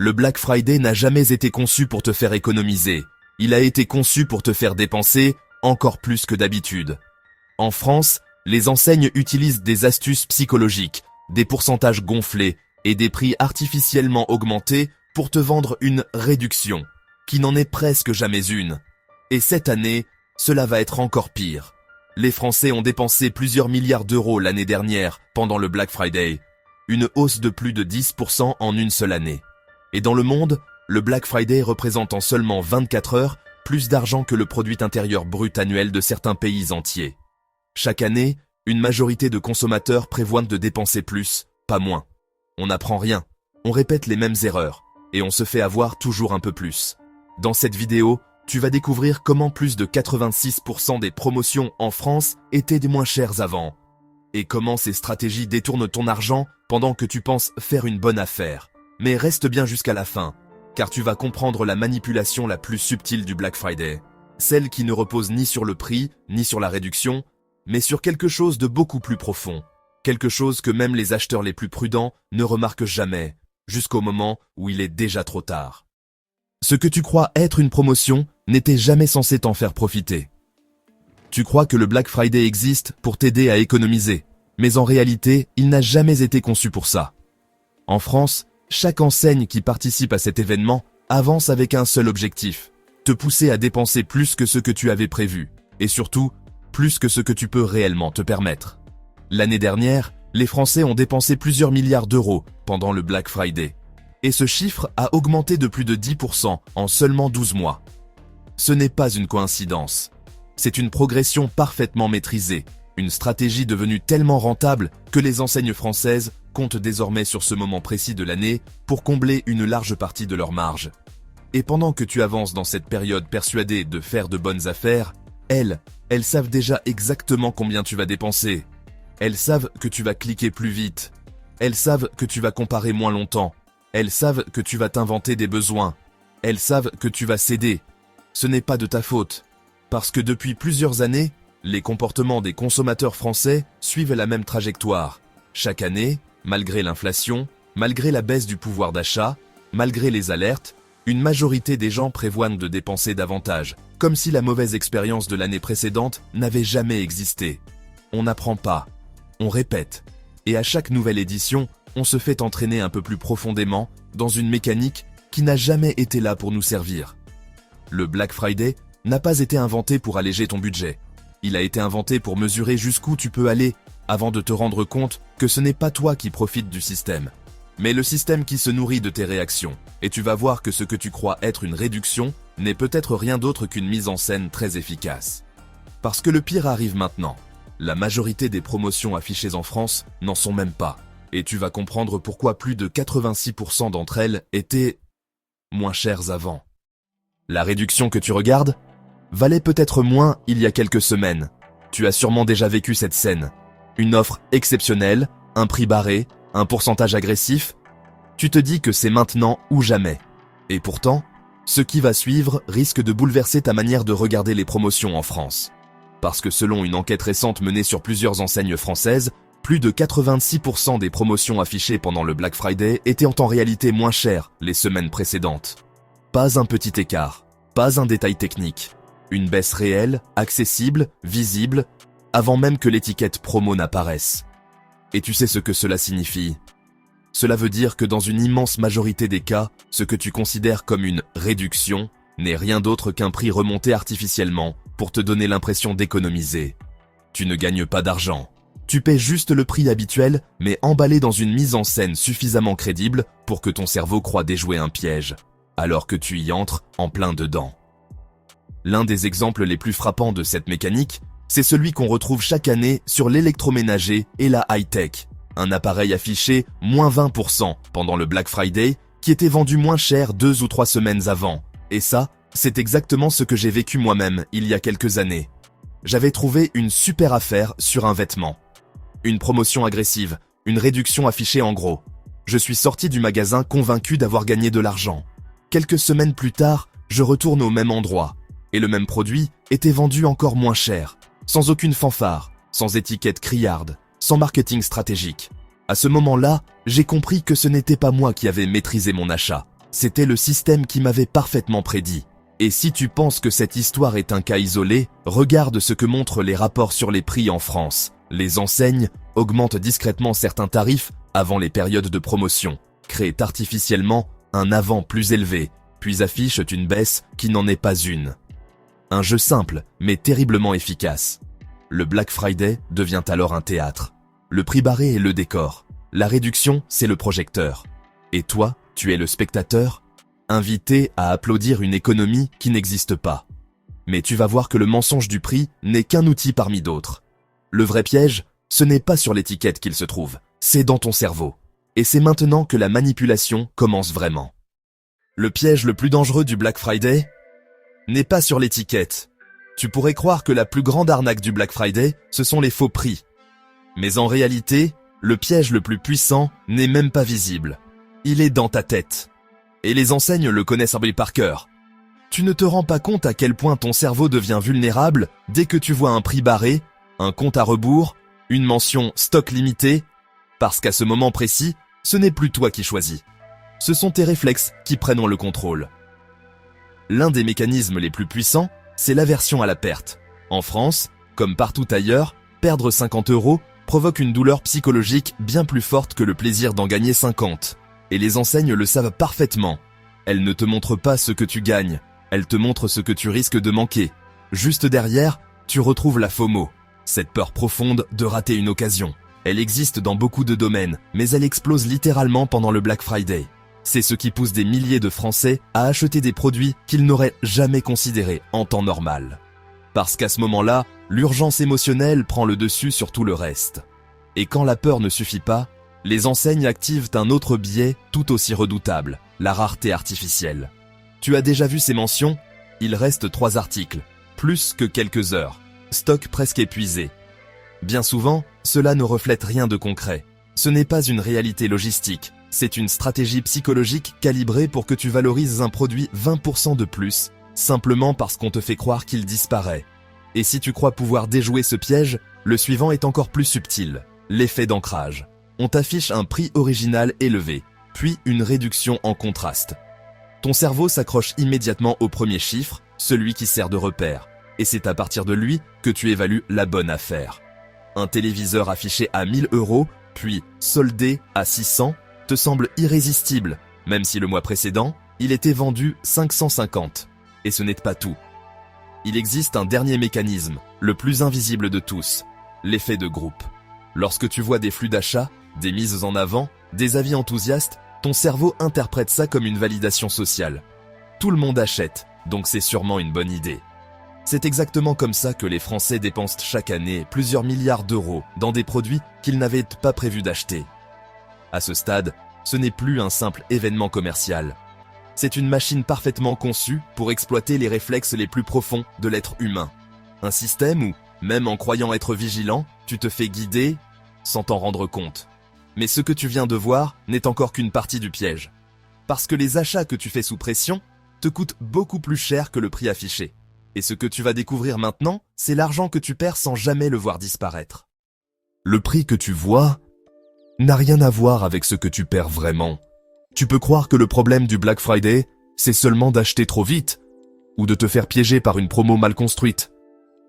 Le Black Friday n'a jamais été conçu pour te faire économiser. Il a été conçu pour te faire dépenser encore plus que d'habitude. En France, les enseignes utilisent des astuces psychologiques, des pourcentages gonflés et des prix artificiellement augmentés pour te vendre une réduction, qui n'en est presque jamais une. Et cette année, cela va être encore pire. Les Français ont dépensé plusieurs milliards d'euros l'année dernière pendant le Black Friday, une hausse de plus de 10% en une seule année. Et dans le monde, le Black Friday représente en seulement 24 heures plus d'argent que le produit intérieur brut annuel de certains pays entiers. Chaque année, une majorité de consommateurs prévoient de dépenser plus, pas moins. On n'apprend rien, on répète les mêmes erreurs, et on se fait avoir toujours un peu plus. Dans cette vidéo, tu vas découvrir comment plus de 86% des promotions en France étaient des moins chères avant. Et comment ces stratégies détournent ton argent pendant que tu penses faire une bonne affaire. Mais reste bien jusqu'à la fin, car tu vas comprendre la manipulation la plus subtile du Black Friday. Celle qui ne repose ni sur le prix, ni sur la réduction, mais sur quelque chose de beaucoup plus profond. Quelque chose que même les acheteurs les plus prudents ne remarquent jamais, jusqu'au moment où il est déjà trop tard. Ce que tu crois être une promotion n'était jamais censé t'en faire profiter. Tu crois que le Black Friday existe pour t'aider à économiser, mais en réalité, il n'a jamais été conçu pour ça. En France, chaque enseigne qui participe à cet événement avance avec un seul objectif, te pousser à dépenser plus que ce que tu avais prévu, et surtout, plus que ce que tu peux réellement te permettre. L'année dernière, les Français ont dépensé plusieurs milliards d'euros pendant le Black Friday. Et ce chiffre a augmenté de plus de 10% en seulement 12 mois. Ce n'est pas une coïncidence. C'est une progression parfaitement maîtrisée, une stratégie devenue tellement rentable que les enseignes françaises comptent désormais sur ce moment précis de l'année pour combler une large partie de leur marge. Et pendant que tu avances dans cette période persuadée de faire de bonnes affaires, elles savent déjà exactement combien tu vas dépenser. Elles savent que tu vas cliquer plus vite. Elles savent que tu vas comparer moins longtemps. Elles savent que tu vas t'inventer des besoins. Elles savent que tu vas céder. Ce n'est pas de ta faute. Parce que depuis plusieurs années, les comportements des consommateurs français suivent la même trajectoire. Chaque année, malgré l'inflation, malgré la baisse du pouvoir d'achat, malgré les alertes, une majorité des gens prévoient de dépenser davantage, comme si la mauvaise expérience de l'année précédente n'avait jamais existé. On n'apprend pas, on répète. Et à chaque nouvelle édition, on se fait entraîner un peu plus profondément dans une mécanique qui n'a jamais été là pour nous servir. Le Black Friday n'a pas été inventé pour alléger ton budget. Il a été inventé pour mesurer jusqu'où tu peux aller avant de te rendre compte que ce n'est pas toi qui profites du système, mais le système qui se nourrit de tes réactions. Et tu vas voir que ce que tu crois être une réduction n'est peut-être rien d'autre qu'une mise en scène très efficace. Parce que le pire arrive maintenant. La majorité des promotions affichées en France n'en sont même pas. Et tu vas comprendre pourquoi plus de 86% d'entre elles étaient moins chères avant. La réduction que tu regardes valait peut-être moins il y a quelques semaines. Tu as sûrement déjà vécu cette scène. Une offre exceptionnelle, un prix barré, un pourcentage agressif. Tu te dis que c'est maintenant ou jamais. Et pourtant, ce qui va suivre risque de bouleverser ta manière de regarder les promotions en France. Parce que selon une enquête récente menée sur plusieurs enseignes françaises, plus de 86% des promotions affichées pendant le Black Friday étaient en réalité moins chères les semaines précédentes. Pas un petit écart, pas un détail technique. Une baisse réelle, accessible, visible, avant même que l'étiquette promo n'apparaisse. Et tu sais ce que cela signifie? Cela veut dire que dans une immense majorité des cas, ce que tu considères comme une réduction n'est rien d'autre qu'un prix remonté artificiellement pour te donner l'impression d'économiser. Tu ne gagnes pas d'argent. Tu paies juste le prix habituel, mais emballé dans une mise en scène suffisamment crédible pour que ton cerveau croie déjouer un piège, alors que tu y entres en plein dedans. L'un des exemples les plus frappants de cette mécanique, c'est celui qu'on retrouve chaque année sur l'électroménager et la high-tech. Un appareil affiché moins 20% pendant le Black Friday qui était vendu moins cher 2 ou 3 semaines avant. Et ça, c'est exactement ce que j'ai vécu moi-même il y a quelques années. J'avais trouvé une super affaire sur un vêtement. Une promotion agressive, une réduction affichée en gros. Je suis sorti du magasin convaincu d'avoir gagné de l'argent. Quelques semaines plus tard, je retourne au même endroit. Et le même produit était vendu encore moins cher, sans aucune fanfare, sans étiquette criarde, sans marketing stratégique. À ce moment-là, j'ai compris que ce n'était pas moi qui avais maîtrisé mon achat, C'était le système qui m'avait parfaitement prédit. Et si tu penses que cette histoire est un cas isolé, regarde ce que montrent les rapports sur les prix en France. Les enseignes augmentent discrètement certains tarifs avant les périodes de promotion, créent artificiellement un avant plus élevé, puis affichent une baisse qui n'en est pas une. Un jeu simple, mais terriblement efficace. Le Black Friday devient alors un théâtre. Le prix barré est le décor. La réduction, c'est le projecteur. Et toi, tu es le spectateur, invité à applaudir une économie qui n'existe pas. Mais tu vas voir que le mensonge du prix n'est qu'un outil parmi d'autres. Le vrai piège, ce n'est pas sur l'étiquette qu'il se trouve, c'est dans ton cerveau. Et c'est maintenant que la manipulation commence vraiment. Le piège le plus dangereux du Black Friday n'est pas sur l'étiquette. Tu pourrais croire que la plus grande arnaque du Black Friday, ce sont les faux prix. Mais en réalité, le piège le plus puissant n'est même pas visible. Il est dans ta tête. Et les enseignes le connaissent par cœur. Tu ne te rends pas compte à quel point ton cerveau devient vulnérable dès que tu vois un prix barré, un compte à rebours, une mention stock limité, parce qu'à ce moment précis, ce n'est plus toi qui choisis. Ce sont tes réflexes qui prennent le contrôle. L'un des mécanismes les plus puissants, c'est l'aversion à la perte. En France, comme partout ailleurs, perdre 50 € provoque une douleur psychologique bien plus forte que le plaisir d'en gagner 50. Et les enseignes le savent parfaitement. Elles ne te montrent pas ce que tu gagnes, elles te montrent ce que tu risques de manquer. Juste derrière, tu retrouves la FOMO, cette peur profonde de rater une occasion. Elle existe dans beaucoup de domaines, mais elle explose littéralement pendant le Black Friday. C'est ce qui pousse des milliers de Français à acheter des produits qu'ils n'auraient jamais considérés en temps normal. Parce qu'à ce moment-là, l'urgence émotionnelle prend le dessus sur tout le reste. Et quand la peur ne suffit pas, les enseignes activent un autre biais tout aussi redoutable, la rareté artificielle. Tu as déjà vu ces mentions? Il reste 3 articles, plus que quelques heures. Stock presque épuisé. Bien souvent, cela ne reflète rien de concret. Ce n'est pas une réalité logistique, c'est une stratégie psychologique calibrée pour que tu valorises un produit 20% de plus, simplement parce qu'on te fait croire qu'il disparaît. Et si tu crois pouvoir déjouer ce piège, le suivant est encore plus subtil, l'effet d'ancrage. On t'affiche un prix original élevé, puis une réduction en contraste. Ton cerveau s'accroche immédiatement au premier chiffre, celui qui sert de repère, et c'est à partir de lui que tu évalues la bonne affaire. Un téléviseur affiché à 1000 €, puis soldé à 600, te semble irrésistible, même si le mois précédent, il était vendu 550. Et ce n'est pas tout. Il existe un dernier mécanisme, le plus invisible de tous, l'effet de groupe. Lorsque tu vois des flux d'achat, des mises en avant, des avis enthousiastes, ton cerveau interprète ça comme une validation sociale. Tout le monde achète, donc c'est sûrement une bonne idée. C'est exactement comme ça que les Français dépensent chaque année plusieurs milliards d'euros dans des produits qu'ils n'avaient pas prévu d'acheter. À ce stade, ce n'est plus un simple événement commercial. C'est une machine parfaitement conçue pour exploiter les réflexes les plus profonds de l'être humain. Un système où, même en croyant être vigilant, tu te fais guider sans t'en rendre compte. Mais ce que tu viens de voir n'est encore qu'une partie du piège. Parce que les achats que tu fais sous pression te coûtent beaucoup plus cher que le prix affiché. Et ce que tu vas découvrir maintenant, c'est l'argent que tu perds sans jamais le voir disparaître. Le prix que tu vois n'a rien à voir avec ce que tu perds vraiment. Tu peux croire que le problème du Black Friday, c'est seulement d'acheter trop vite, ou de te faire piéger par une promo mal construite.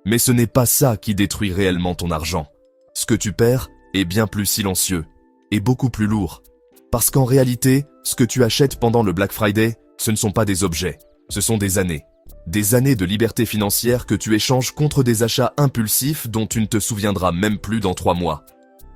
Mais ce n'est pas ça qui détruit réellement ton argent. Ce que tu perds est bien plus silencieux, et beaucoup plus lourd. Parce qu'en réalité, ce que tu achètes pendant le Black Friday, ce ne sont pas des objets, ce sont des années. Des années de liberté financière que tu échanges contre des achats impulsifs dont tu ne te souviendras même plus dans 3 mois.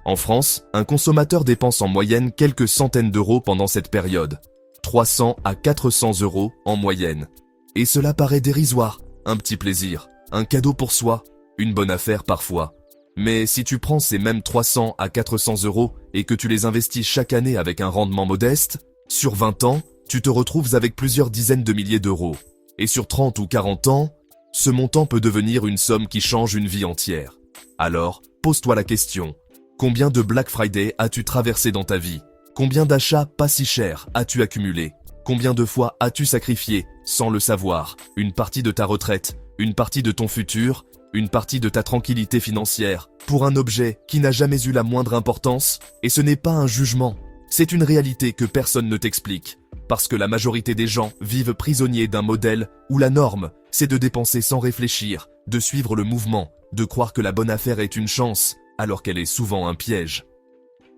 En France, un consommateur dépense en moyenne quelques centaines d'euros pendant cette période. 300 à 400 € en moyenne. Et cela paraît dérisoire, un petit plaisir, un cadeau pour soi, une bonne affaire parfois. Mais si tu prends ces mêmes 300 à 400 € et que tu les investis chaque année avec un rendement modeste, sur 20 ans, tu te retrouves avec plusieurs dizaines de milliers d'euros. Et sur 30 ou 40 ans, ce montant peut devenir une somme qui change une vie entière. Alors, pose-toi la question, combien de Black Friday as-tu traversé dans ta vie? Combien d'achats pas si chers as-tu accumulé? Combien de fois as-tu sacrifié, sans le savoir, une partie de ta retraite, une partie de ton futur, une partie de ta tranquillité financière, pour un objet qui n'a jamais eu la moindre importance? Et ce n'est pas un jugement, c'est une réalité que personne ne t'explique. Parce que la majorité des gens vivent prisonniers d'un modèle où la norme, c'est de dépenser sans réfléchir, de suivre le mouvement, de croire que la bonne affaire est une chance, alors qu'elle est souvent un piège.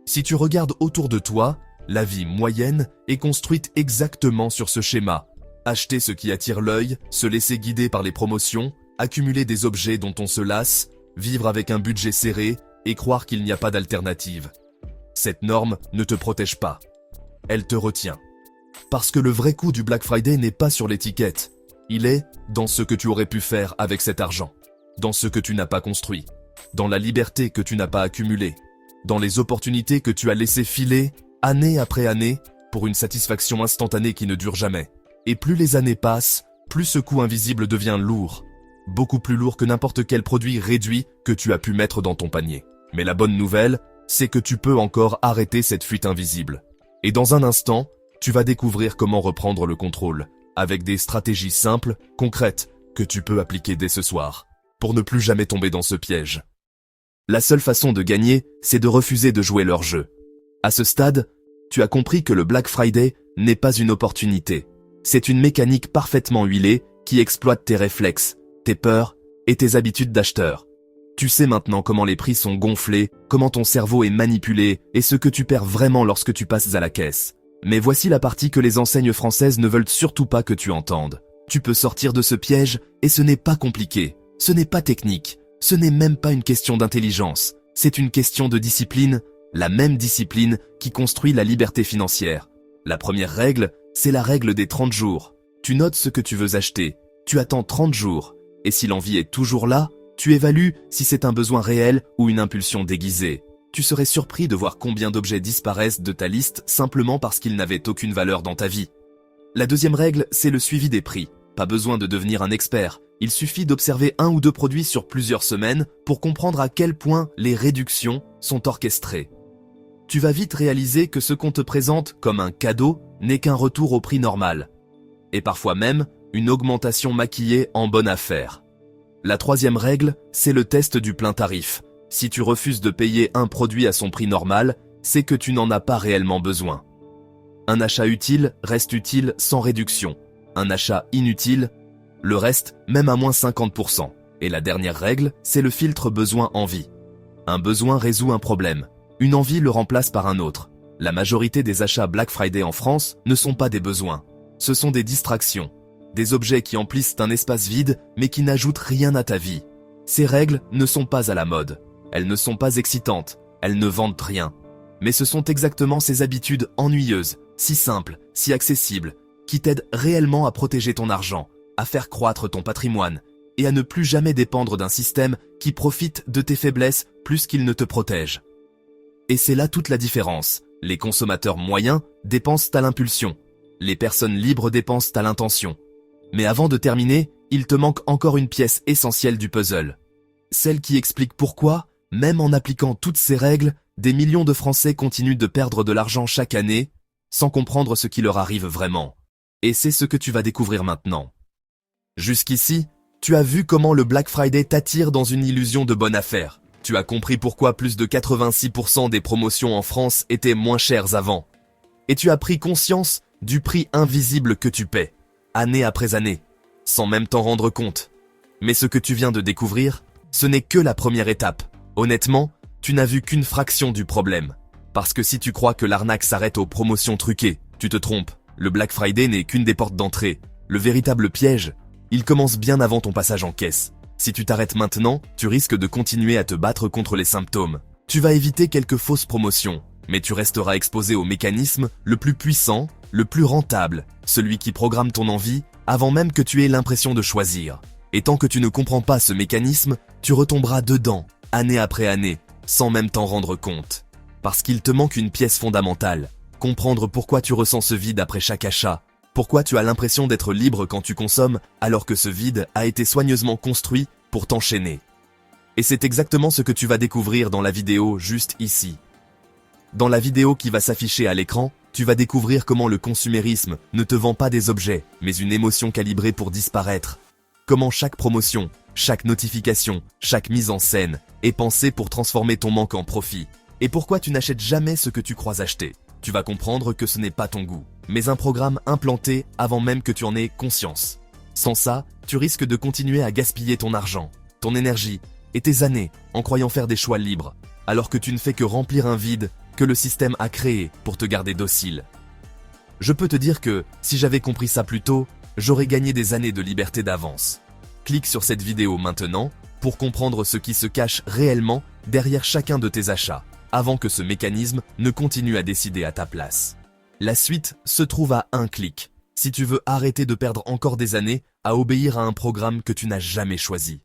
Si tu regardes autour de toi, la vie moyenne est construite exactement sur ce schéma. Acheter ce qui attire l'œil, se laisser guider par les promotions, accumuler des objets dont on se lasse, vivre avec un budget serré et croire qu'il n'y a pas d'alternative. Cette norme ne te protège pas. Elle te retient. Parce que le vrai coût du Black Friday n'est pas sur l'étiquette. Il est dans ce que tu aurais pu faire avec cet argent, dans ce que tu n'as pas construit, dans la liberté que tu n'as pas accumulée, dans les opportunités que tu as laissées filer année après année pour une satisfaction instantanée qui ne dure jamais. Et plus les années passent, plus ce coût invisible devient lourd, beaucoup plus lourd que n'importe quel produit réduit que tu as pu mettre dans ton panier. Mais la bonne nouvelle, c'est que tu peux encore arrêter cette fuite invisible. Et dans un instant, tu vas découvrir comment reprendre le contrôle, avec des stratégies simples, concrètes, que tu peux appliquer dès ce soir, pour ne plus jamais tomber dans ce piège. La seule façon de gagner, c'est de refuser de jouer leur jeu. À ce stade, tu as compris que le Black Friday n'est pas une opportunité. C'est une mécanique parfaitement huilée qui exploite tes réflexes, tes peurs et tes habitudes d'acheteur. Tu sais maintenant comment les prix sont gonflés, comment ton cerveau est manipulé et ce que tu perds vraiment lorsque tu passes à la caisse. Mais voici la partie que les enseignes françaises ne veulent surtout pas que tu entendes. Tu peux sortir de ce piège et ce n'est pas compliqué, ce n'est pas technique, ce n'est même pas une question d'intelligence, c'est une question de discipline, la même discipline qui construit la liberté financière. La première règle, c'est la règle des 30 jours. Tu notes ce que tu veux acheter, tu attends 30 jours, et si l'envie est toujours là, tu évalues si c'est un besoin réel ou une impulsion déguisée. Tu serais surpris de voir combien d'objets disparaissent de ta liste simplement parce qu'ils n'avaient aucune valeur dans ta vie. La deuxième règle, c'est le suivi des prix. Pas besoin de devenir un expert, il suffit d'observer un ou deux produits sur plusieurs semaines pour comprendre à quel point les réductions sont orchestrées. Tu vas vite réaliser que ce qu'on te présente comme un cadeau n'est qu'un retour au prix normal. Et parfois même, une augmentation maquillée en bonne affaire. La troisième règle, c'est le test du plein tarif. Si tu refuses de payer un produit à son prix normal, c'est que tu n'en as pas réellement besoin. Un achat utile reste utile sans réduction. Un achat inutile, le reste même à moins 50%. Et la dernière règle, c'est le filtre besoin-envie. Un besoin résout un problème. Une envie le remplace par un autre. La majorité des achats Black Friday en France ne sont pas des besoins. Ce sont des distractions. Des objets qui emplissent un espace vide mais qui n'ajoutent rien à ta vie. Ces règles ne sont pas à la mode. Elles ne sont pas excitantes. Elles ne vendent rien. Mais ce sont exactement ces habitudes ennuyeuses, si simples, si accessibles, qui t'aident réellement à protéger ton argent, à faire croître ton patrimoine et à ne plus jamais dépendre d'un système qui profite de tes faiblesses plus qu'il ne te protège. Et c'est là toute la différence. Les consommateurs moyens dépensent à l'impulsion. Les personnes libres dépensent à l'intention. Mais avant de terminer, il te manque encore une pièce essentielle du puzzle. Celle qui explique pourquoi, même en appliquant toutes ces règles, des millions de Français continuent de perdre de l'argent chaque année, sans comprendre ce qui leur arrive vraiment. Et c'est ce que tu vas découvrir maintenant. Jusqu'ici, tu as vu comment le Black Friday t'attire dans une illusion de bonne affaire. Tu as compris pourquoi plus de 86% des promotions en France étaient moins chères avant. Et tu as pris conscience du prix invisible que tu paies, année après année, sans même t'en rendre compte. Mais ce que tu viens de découvrir, ce n'est que la première étape. Honnêtement, tu n'as vu qu'une fraction du problème. Parce que si tu crois que l'arnaque s'arrête aux promotions truquées, tu te trompes. Le Black Friday n'est qu'une des portes d'entrée. Le véritable piège, il commence bien avant ton passage en caisse. Si tu t'arrêtes maintenant, tu risques de continuer à te battre contre les symptômes. Tu vas éviter quelques fausses promotions, mais tu resteras exposé au mécanisme le plus puissant, le plus rentable, celui qui programme ton envie avant même que tu aies l'impression de choisir. Et tant que tu ne comprends pas ce mécanisme, tu retomberas dedans, année après année, sans même t'en rendre compte. Parce qu'il te manque une pièce fondamentale. Comprendre pourquoi tu ressens ce vide après chaque achat. Pourquoi tu as l'impression d'être libre quand tu consommes alors que ce vide a été soigneusement construit pour t'enchaîner. Et c'est exactement ce que tu vas découvrir dans la vidéo juste ici. Dans la vidéo qui va s'afficher à l'écran, tu vas découvrir comment le consumérisme ne te vend pas des objets, mais une émotion calibrée pour disparaître. Comment chaque promotion, chaque notification, chaque mise en scène est pensée pour transformer ton manque en profit. Et pourquoi tu n'achètes jamais ce que tu crois acheter. tu vas comprendre que ce n'est pas ton goût, mais un programme implanté avant même que tu en aies conscience. Sans ça, tu risques de continuer à gaspiller ton argent, ton énergie et tes années en croyant faire des choix libres, alors que tu ne fais que remplir un vide que le système a créé pour te garder docile. Je peux te dire que, si j'avais compris ça plus tôt, j'aurais gagné des années de liberté d'avance. Clique sur cette vidéo maintenant pour comprendre ce qui se cache réellement derrière chacun de tes achats, avant que ce mécanisme ne continue à décider à ta place. La suite se trouve à un clic, si tu veux arrêter de perdre encore des années à obéir à un programme que tu n'as jamais choisi.